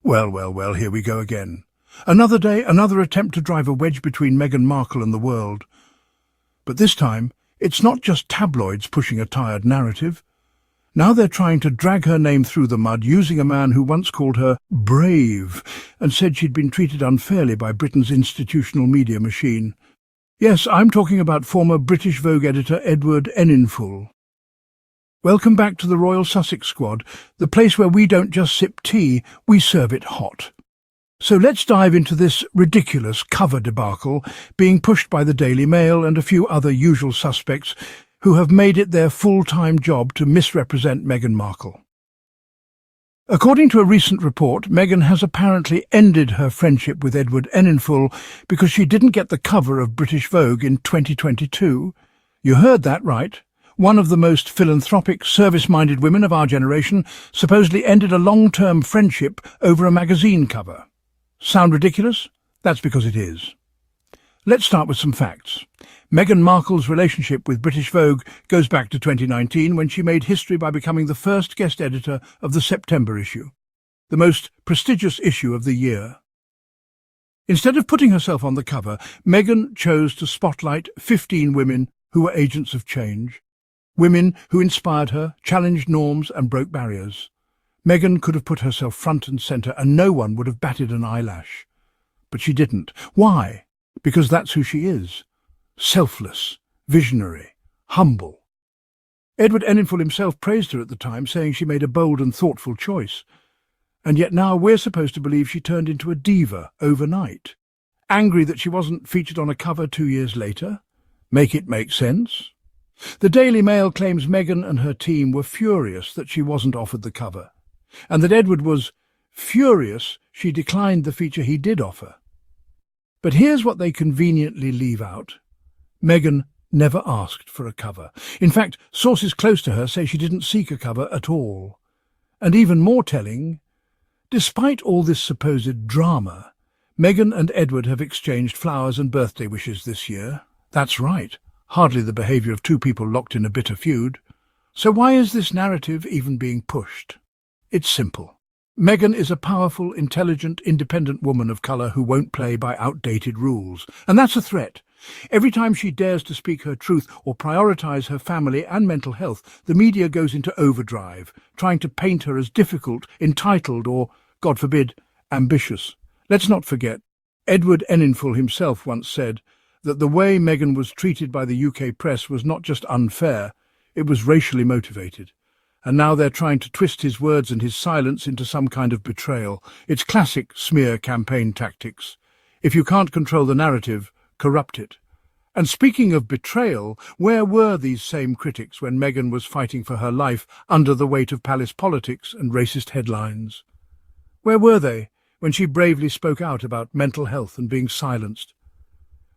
Well, here we go again. Another day, another attempt to drive a wedge between Meghan Markle and the world. But this time, it's not just tabloids pushing a tired narrative. Now they're trying to drag her name through the mud using a man who once called her brave and said she'd been treated unfairly by Britain's institutional media machine. Yes, I'm talking about former British Vogue editor Edward Enninful. Welcome back to the Royal Sussex Squad, the place where we don't just sip tea, we serve it hot. So let's dive into this ridiculous cover debacle being pushed by the Daily Mail and a few other usual suspects who have made it their full-time job to misrepresent Meghan Markle. According to a recent report, Meghan has apparently ended her friendship with Edward Enninful because she didn't get the cover of British Vogue in 2022. You heard that right. One of the most philanthropic, service-minded women of our generation supposedly ended a long-term friendship over a magazine cover. Sound ridiculous? That's because it is. Let's start with some facts. Meghan Markle's relationship with British Vogue goes back to 2019 when she made history by becoming the first guest editor of the September issue, the most prestigious issue of the year. Instead of putting herself on the cover, Meghan chose to spotlight 15 women who were agents of change. Women who inspired her, challenged norms and broke barriers. Meghan could have put herself front and centre and no one would have batted an eyelash. But she didn't. Why? Because that's who she is. Selfless, visionary, humble. Edward Enninful himself praised her at the time, saying she made a bold and thoughtful choice. And yet now we're supposed to believe she turned into a diva overnight. Angry that she wasn't featured on a cover 2 years later? Make it make sense? The Daily Mail claims Meghan and her team were furious that she wasn't offered the cover, and that Edward was furious she declined the feature he did offer. But here's what they conveniently leave out. Meghan never asked for a cover. In fact, sources close to her say she didn't seek a cover at all. And even more telling, despite all this supposed drama, Meghan and Edward have exchanged flowers and birthday wishes this year. That's right. Hardly the behaviour of two people locked in a bitter feud. So why is this narrative even being pushed? It's simple. Meghan is a powerful, intelligent, independent woman of colour who won't play by outdated rules. And that's a threat. Every time she dares to speak her truth or prioritise her family and mental health, the media goes into overdrive, trying to paint her as difficult, entitled or, God forbid, ambitious. Let's not forget, Edward Enninful himself once said that the way Meghan was treated by the UK press was not just unfair, it was racially motivated. And now they're trying to twist his words and his silence into some kind of betrayal. It's classic smear campaign tactics. If you can't control the narrative, corrupt it. And speaking of betrayal, where were these same critics when Meghan was fighting for her life under the weight of palace politics and racist headlines? Where were they when she bravely spoke out about mental health and being silenced?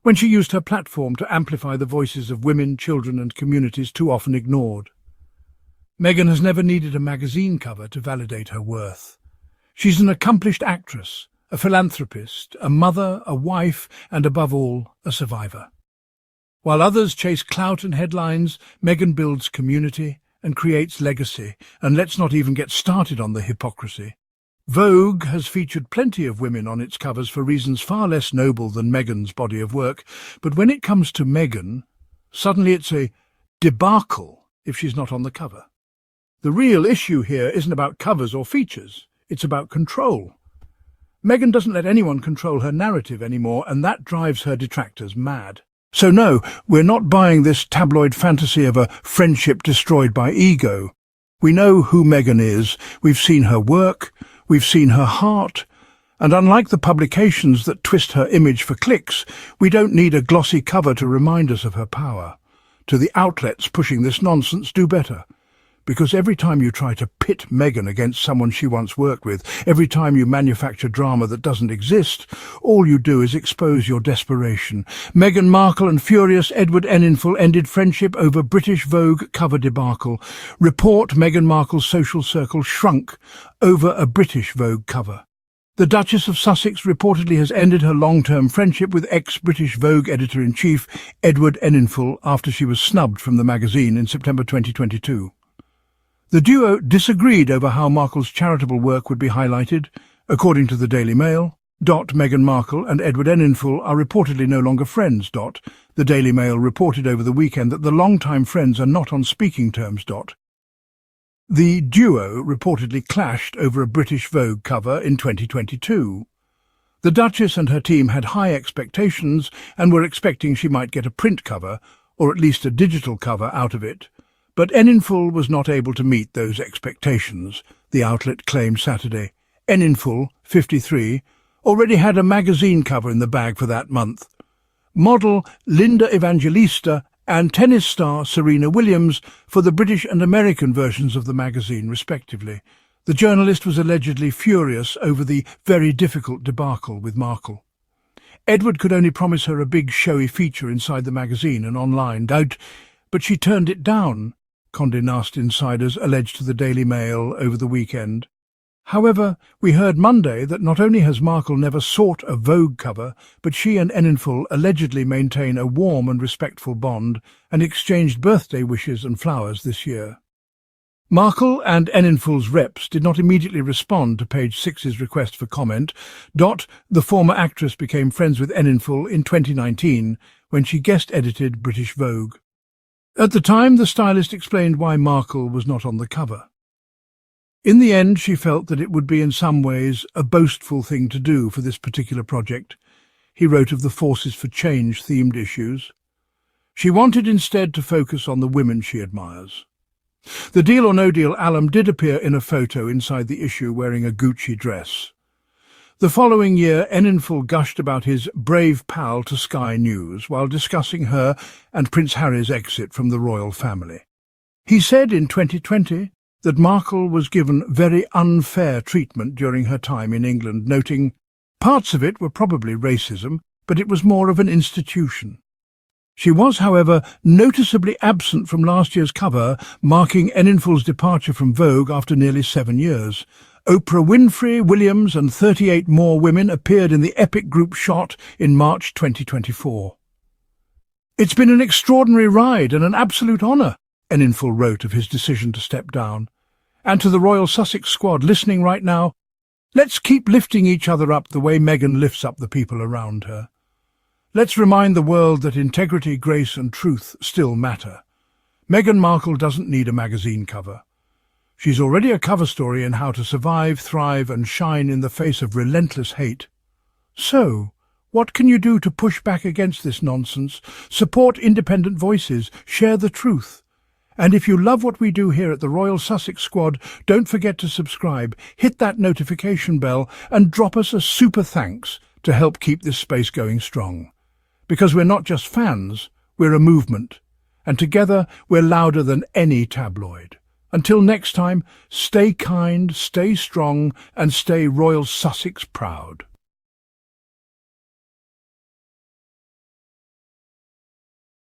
When she used her platform to amplify the voices of women, children and communities too often ignored? Meghan has never needed a magazine cover to validate her worth. She's an accomplished actress, a philanthropist, a mother, a wife, and above all, a survivor. While others chase clout and headlines, Meghan builds community and creates legacy, and let's not even get started on the hypocrisy. Vogue has featured plenty of women on its covers for reasons far less noble than Meghan's body of work, but when it comes to Meghan, suddenly it's a debacle if she's not on the cover. The real issue here isn't about covers or features, it's about control. Meghan doesn't let anyone control her narrative anymore, and that drives her detractors mad. So no, we're not buying this tabloid fantasy of a friendship destroyed by ego. We know who Meghan is, we've seen her work, we've seen her heart, and unlike the publications that twist her image for clicks, we don't need a glossy cover to remind us of her power. To the outlets pushing this nonsense, do better. Because every time you try to pit Meghan against someone she once worked with, every time you manufacture drama that doesn't exist, all you do is expose your desperation. Meghan Markle and furious Edward Enninful ended friendship over British Vogue cover debacle. Report: Meghan Markle's social circle shrunk over a British Vogue cover. The Duchess of Sussex reportedly has ended her long-term friendship with ex-British Vogue editor-in-chief Edward Enninful after she was snubbed from the magazine in September 2022. The duo disagreed over how Markle's charitable work would be highlighted, According to the Daily Mail, Meghan Markle and Edward Enninful are reportedly no longer friends. The Daily Mail reported over the weekend that the longtime friends are not on speaking terms. The duo reportedly clashed over a British Vogue cover in 2022. The Duchess and her team had high expectations and were expecting she might get a print cover, or at least a digital cover, out of it. But Enninful was not able to meet those expectations, the outlet claimed Saturday. Enninful, 53, already had a magazine cover in the bag for that month. Model Linda Evangelista and tennis star Serena Williams for the British and American versions of the magazine, respectively. The journalist was allegedly furious over the very difficult debacle with Markle. Edward could only promise her a big showy feature inside the magazine and online, but she turned it down, Condé Nast insiders alleged to the Daily Mail over the weekend. However, we heard Monday that not only has Markle never sought a Vogue cover, but she and Enninful allegedly maintain a warm and respectful bond and exchanged birthday wishes and flowers this year. Markle and Enninful's reps did not immediately respond to Page Six's request for comment. The former actress became friends with Enninful in 2019 when she guest-edited British Vogue. At the time, the stylist explained why Markle was not on the cover. In the end, she felt that it would be in some ways a boastful thing to do for this particular project. He wrote of the Forces for Change-themed issues. She wanted instead to focus on the women she admires. The Deal or No Deal alum did appear in a photo inside the issue wearing a Gucci dress. The following year, Enninful gushed about his brave pal to Sky News while discussing her and Prince Harry's exit from the royal family. He said in 2020 that Markle was given very unfair treatment during her time in England, noting, "Parts of it were probably racism, but it was more of an institution." She was, however, noticeably absent from last year's cover, marking Enninful's departure from Vogue after nearly 7 years. Oprah Winfrey, Williams and 38 more women appeared in the epic group shot in March 2024. "It's been an extraordinary ride and an absolute honour," Enninful wrote of his decision to step down. "And to the Royal Sussex squad listening right now, let's keep lifting each other up the way Meghan lifts up the people around her. Let's remind the world that integrity, grace and truth still matter. Meghan Markle doesn't need a magazine cover. She's already a cover story in how to survive, thrive and shine in the face of relentless hate. So, what can you do to push back against this nonsense? Support independent voices, share the truth. And if you love what we do here at the Royal Sussex Squad, don't forget to subscribe, hit that notification bell and drop us a super thanks to help keep this space going strong. Because we're not just fans, we're a movement. And together we're louder than any tabloid. Until next time, stay kind, stay strong and stay Royal Sussex proud.